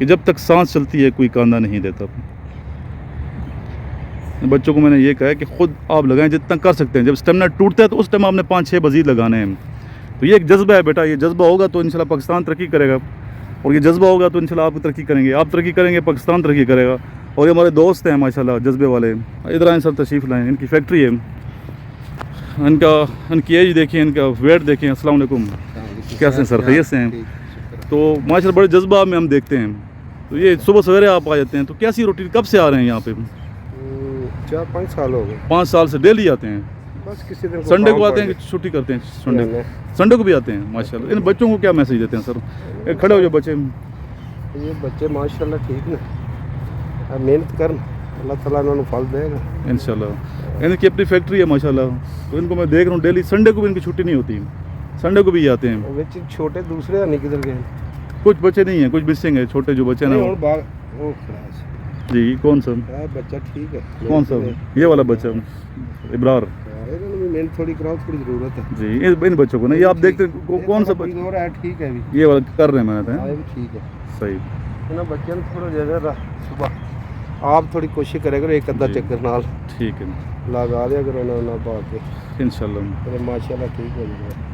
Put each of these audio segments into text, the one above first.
कि जब तक सांस चलती है कोई कांदा नहीं देता। बच्चों को मैंने ये कहा है कि ख़ुद आप लगाएं जितना कर सकते हैं। जब स्टेमिना टूटता है तो उस टाइम आपने 5-6 मज़ीद लगाने हैं। तो ये एक जज्बा है बेटा, ये जज्बा होगा तो इंशाल्लाह पाकिस्तान तरक्की करेगा, और ये जज्बा होगा तो इंशाल्लाह आप तरक्की करेंगे, आप तरक्की करेंगे पाकिस्तान तरक्की करेगा। और ये हमारे दोस्त हैं माशाल्लाह जज्बे वाले, इधर आए सर तशरीफ़ लाएँ। इनकी फैक्ट्री है, इनकी एज देखिए, इनका वेट देखें। अस्सलाम वालेकुम, कैसे हैं सर, खैरियत से हैं? तो माशाल्लाह बड़े जज्बा में हम देखते हैं। तो ये सुबह सवेरे आप आ जाते हैं, तो कैसी रूटीन, कब से आ रहे हैं यहाँ पे? 4-5 साल हो गए। 5 साल से डेली आते हैं? बस किसी दिन संडे को आते हैं कि छुट्टी करते हैं? संडे को भी आते हैं माशाल्लाह। इन बच्चों को क्या मैसेज देते हैं सर? ये खड़े हो जो बच्चे, ये बच्चे माशाल्लाह ठीक ना, मेहनत कर, अल्लाह ताला उन्हें फल देगा इंशाल्लाह। इनकी अपनी फैक्ट्री है माशाल्लाह, तो इनको मैं देख रहा हूँ डेली। संडे को भी इनकी छुट्टी नहीं होती, संडे को भी आते हैं। बच्चे छोटे दूसरे नहीं किधर गए, कुछ बच्चे नहीं हैं, कुछ मिसिंग है, छोटे जो बच्चे ना। वो जी कौन सा बच्चा ठीक है? कौन सा? ये वाला बच्चा इब्रार? मेहनत थोड़ी कराओ, थोड़ी ज़रूरत है जी इन बच्चों को ना। ये आप देखते हैं कौन सा बच्चा? ठीक है अभी ये वाला कर रहे हैं मेहनत है, ठीक है सही। ना बच्चे ने थोड़ा ज़्यादा सुबह आप थोड़ी कोशिश करें करो, एक अद्धा चक्कर नाल ठीक है लगा दिया करो ना पा के इंशाल्लाह। माशाल्लाह ठीक हो जाएगा।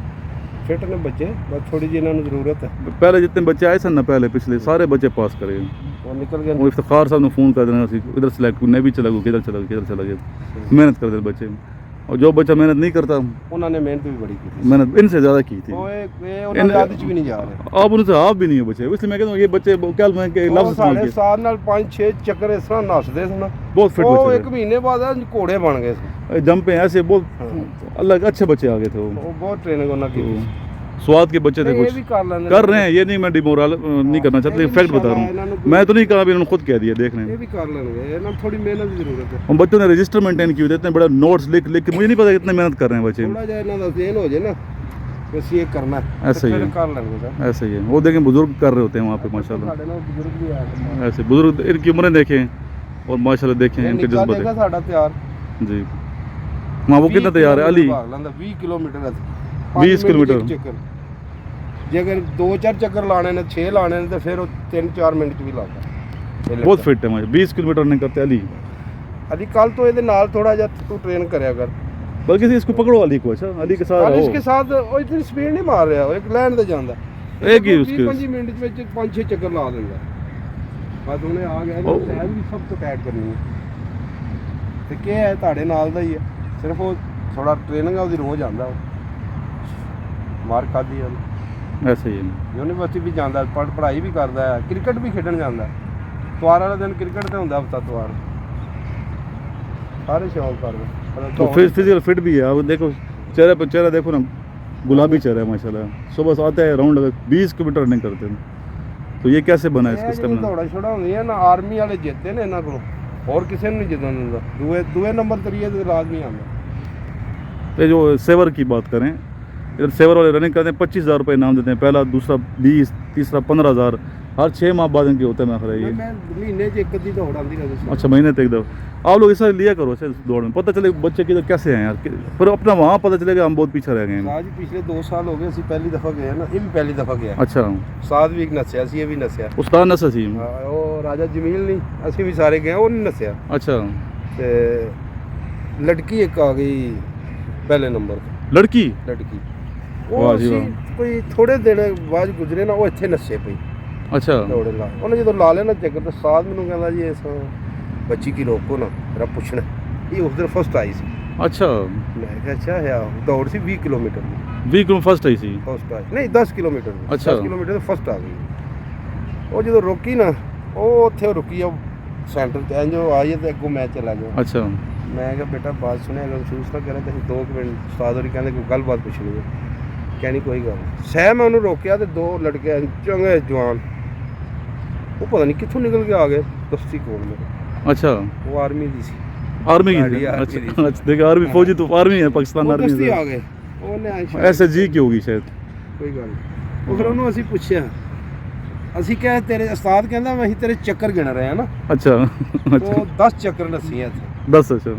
फिट ने बच्चे, बस थोड़ी जी इन्होंने ज़रूरत है। पहले जितने बच्चे आए सन ना, पहले पिछले सारे बच्चे पास करे। वो निकल गए, वो इफ्तिखार साहब ने फ़ोन कर देना, इधर सेलेक्ट नहीं भी चला गया, किधर चला गया, किधर चला गया। मेहनत करते बच्चे, और जो बच्चा मेहनत नहीं करता, उन्होंने मेहनत भी बड़ी की थी, मेहनत इनसे ज़्यादा की थी। आदत भी नहीं जा रहे, आप उनसे आप भी नहीं हो बच्चे, इसलिए मैं कहता हूँ ये बच्चे क्या लफ्ज़ 5-6 चक्कर इस तरह नसदे थे, बहुत फिट बच्चे, 1 महीने बाद घोड़े बन गए, जंप पे ऐसे बहुत अलग अच्छे बच्चे आ गए थे। वो बहुत ट्रेनिंग उन्होंने की। स्वाद के बच्चे थे, कुछ कर रहे हैं। ये नहीं मैं डिमोरल नहीं करना चाहता, फैक्ट बता रहा हूँ। मैं तो नहीं कहा, अभी इन्होंने खुद कह दिया, देख रहे हैं। ये भी कर लेंगे, थोड़ी मेहनत की जरूरत है। हम बच्चों ने रजिस्टर मेंटेन किए, इतने बड़ा नोट्स लिख के मुझे नहीं पता कितने मेहनत कर रहे हैं बच्चे। थोड़ा जा इन्होंने ज़हन हो जाए ना, बस ये करना है, ऐसे ही है, कर लेंगे ऐसे ही है। वो देखें बुजुर्ग कर रहे होते हैं वहाँ पे माशाल्लाह, बुजुर्ग भी आए, ऐसे बुजुर्ग इनकी उम्रें देखें और माशाल्लाह देखें इनके जज्बा देखें। साढ़ा तैयार जी हाँ, वो कितना तैयार है अली? 20 kilometer 20 kilometre. जे अगर 2-4 चक्कर लाने ने, 6 लाने ने, तो फिर 3-4 मिनट भी लाता। बहुत फिट है माशा। 20 किलोमीटर नहीं करते अली। अली कल तो ये नाल थोड़ा जा तू ट्रेन करे, अगर बल्कि इसको पकड़ो अली को। अच्छा अली के साथ रहो, इसके साथ वो इतनी स्पीड नहीं मार रहा, एक लाइन से जाता, एक ही उसके 20-25 मिनट में 5-6 चक्कर ला देंगे। बस उन्हें आ गया, टाइम भी सब तो टाइट करनी है, तो क्या है ताड़े नाल दा ही है, सिर्फ वो थोड़ा ट्रेनिंग है रोज़ आता, मार खाधी है। ऐसे ही यूनिवर्सिटी भी जाता, पढ़ाई भी करता है, क्रिकेट भी खेडन जाता। तवार वाले दिन क्रिकेट तो होंगे, हफ्ता तवार सारे शौक कर। तो फिजिकल फिट भी है। अब देखो चेहरे पर, चेहरा देखो ना, गुलाबी चेहरा है माशाल्लाह। सुबह से आता है राउंड लगा, 20 किलोमीटर रनिंग करते हैं। तो ये कैसे बना इसका स्टेमिना? दौड़ा छोड़ा होंगी है ना, आर्मी वाले जितते ने इन्हों को, और किसी ने नहीं जितना दिंदा। दूए नंबर तरीए तो लाजमी आना। ये जो सेवर की बात करें, इधर सेवर वाले रनिंग करते हैं, 25,000 रुपये इनाम देते हैं, पहला, दूसरा 20, तीसरा 15,000, हर 6 माह बाद इनके होते हैं। मैं खरा ये महीने एक अद्धी दौड़ आती है। अच्छा महीने तक दो आप लोग ऐसा लिया करो ऐसे दौड़ में, पता चले बच्चे किधर कैसे हैं यार, फिर अपना वहाँ पता चलेगा हम बहुत पीछे रह गए हैं। आज पिछले 2 साल हो गए, पहली दफ़ा गए ना, ये भी पहली दफ़ा गया। अच्छा साथ भी नसिया, ये भी नसिया, उस्ताद नसा सी वो राजा जमील नहीं, असं भी सारे गए, वो नहीं नसिया। अच्छा लड़की एक आ गई पहले नंबर, लड़की कोई थोड़े दिन बाद गुजरे ना, वो इतने नशे पई। अच्छा दौड़े ला उन्हें जो ला लेना चक्कर, तो साथ मैंने कहता जी इस बच्ची की रोको ना, मेरा पूछना ये उस दिन फर्स्ट आई सी। अच्छा मैं क्या अच्छा है, दौड़ सी 20 किलोमीटर 20 किलोमीटर फर्स्ट आई सी, फर्स्ट आई नहीं 10 किलोमीटर। अच्छा 10 किलोमीटर फर्स्ट आ गई। वो जो रुकी ना, वो उत्थे रुकी है सेंटर जो आई है, तो अगों मैं चला गया। अच्छा मैं क्या बेटा बात सुने, अगर महसूस ना करे तो 2 मिनट उस्ताद होरी कहते कोई गलबात पुछनी है, कहनी कोई गल सह। मैं उन्होंने रोकया, तो 2 लड़के चंगे जवान, वो पता नहीं कितों निकल के आ गए दस्ती कोल में। अच्छा वो आर्मी दी सी, आर्मी की? अच्छा देखिए आर्मी फौजी तो आर्मी है, पाकिस्तान आर्मी दस्ती आ गए। ਉਹਨੇ ऐसे जी की होगी शायद, कोई गल। ਉਹ ਫਿਰ ਉਹਨੂੰ ਅਸੀਂ ਪੁੱਛਿਆ, ਅਸੀਂ ਕਿਹਾ ਤੇਰੇ ਉਸਤਾਦ ਕਹਿੰਦਾ ਅਸੀਂ ਤੇਰੇ ਚੱਕਰ ਗਿਣ ਰਹੇ ਹਾਂ ਨਾ। अच्छा तो 10 ਚੱਕਰ ਨੱਸੀ ਇੱਥੇ 10। अच्छा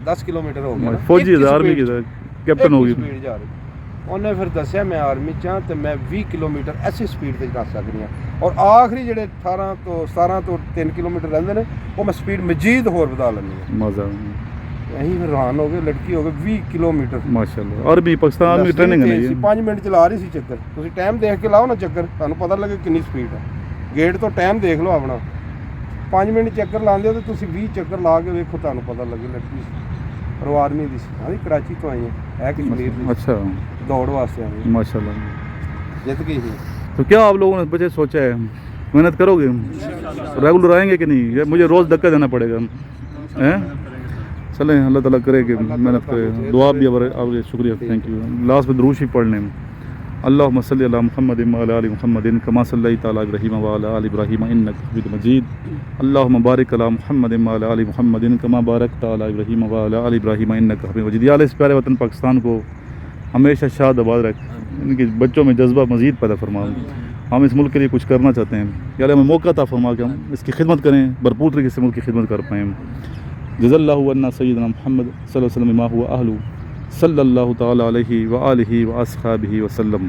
10 किलोमीटर हो गया। फौजी है, आर्मी की कैप्टन होगी। ਉਹਨੇ ਫਿਰ ਦੱਸਿਆ ਮੈਂ ਆਰਮੀ 'ਚ ਹਾਂ ਤੇ ਮੈਂ 20 ਕਿਲੋਮੀਟਰ ਐਸੀ ਸਪੀਡ ਤੇ ਚਲਾ ਸਕਦੀ ਹਾਂ ਔਰ ਆਖਰੀ ਜਿਹੜੇ 18 ਤੋਂ 17 ਤੋਂ 3 ਕਿਲੋਮੀਟਰ ਰਹਿੰਦੇ ਨੇ ਉਹ ਮੈਂ ਸਪੀਡ ਮਜ਼ੀਦ ਹੋਰ ਵਧਾ ਲੈਂਦੀ ਹਾਂ। मज़ा ਅਸੀਂ ਹੈਰਾਨ ਹੋ ਗਏ, ਲੜਕੀ ਹੋ ਗਏ 20 ਕਿਲੋਮੀਟਰ माशाल्लाह। और भी पाकिस्तान में ट्रेनिंग है ये 5 ਮਿੰਟ ਚਲਾ ਰਹੀ ਸੀ ਚੱਕਰ। ਤੁਸੀਂ ਟਾਈਮ ਦੇਖ ਕੇ ਲਾਓ ਨਾ ਚੱਕਰ, ਤੁਹਾਨੂੰ ਪਤਾ ਲੱਗੇ ਕਿੰਨੀ ਸਪੀਡ ਹੈ। ਗੇਟ ਤੋਂ ਟਾਈਮ ਦੇਖ ਲਓ ਆਪਣਾ, 5 ਮਿੰਟ ਚੱਕਰ ਲਾਉਂਦੇ ਹੋ ਤੇ ਤੁਸੀਂ 20 ਚੱਕਰ ਲਾ ਕੇ ਵੇਖੋ, ਤੁਹਾਨੂੰ ਪਤਾ ਲੱਗੇ ਲੜਕੀ ਪਰ ਆਰਮੀ ਦੀ ਸੀ। ਹਾਂਜੀ ਕਰਾਚੀ ਤੋਂ ਆਈ ਹੈ ਕਸ਼ਮੀਰ ਦੀ, अच्छा ਦੌੜ ਵਾਸਤੇ ਆਈ माशाल्लाह। ਜਿੱਤ ਗਈ ਸੀ। तो क्या आप लोगों ने बच्चे सोचा है, मेहनत करोगे, रेगुलर आएंगे कि नहीं, ये मुझे रोज़ धक्का देना पड़ेगा हैं? चलें, अल्लाह ताला करे कि मेहनत करे, दुआ भी अब शुक्रिया, थैंक यू। लास्ट में दुरूद शरीफ पढ़ लें। अल्लाहुम्मा सल्लि अला मुहम्मद व अला आलि मुहम्मद कमा सल्लैता अला इब्राहीम व अला आलि इब्राहीम इन्नका हमीदुम मजीद। अल्लाहुम्मा बारिक अला मुहम्मद व अला आलि मुहम्मद कमा बारकता अला इब्राहीम व अला आलि इब्राहीम इन्नका हमीदुम मजीद। या अल्लाह इस प्यारे वतन पाकिस्तान को हमेशा शाद आबाद रख, इनके बच्चों में जज्बा मज़ीद पैदा फरमा। हम इस मुल्क के लिए कुछ करना चाहते हैं, या अल्लाह हमें मौका अता फरमा कि हम इसकी खिदमत करें, भरपूर तरीके से मुल्क की खिदमत कर पाएँ। जज़ल्लाहु अन्ना सय्यदना मुहम्मद सल्लल्लाहु अलैहि वसल्लम मा हुवा अहलु सल्लल्लाहु तआला अलैहि व आलिहि व अस्हाबिहि वसल्लम।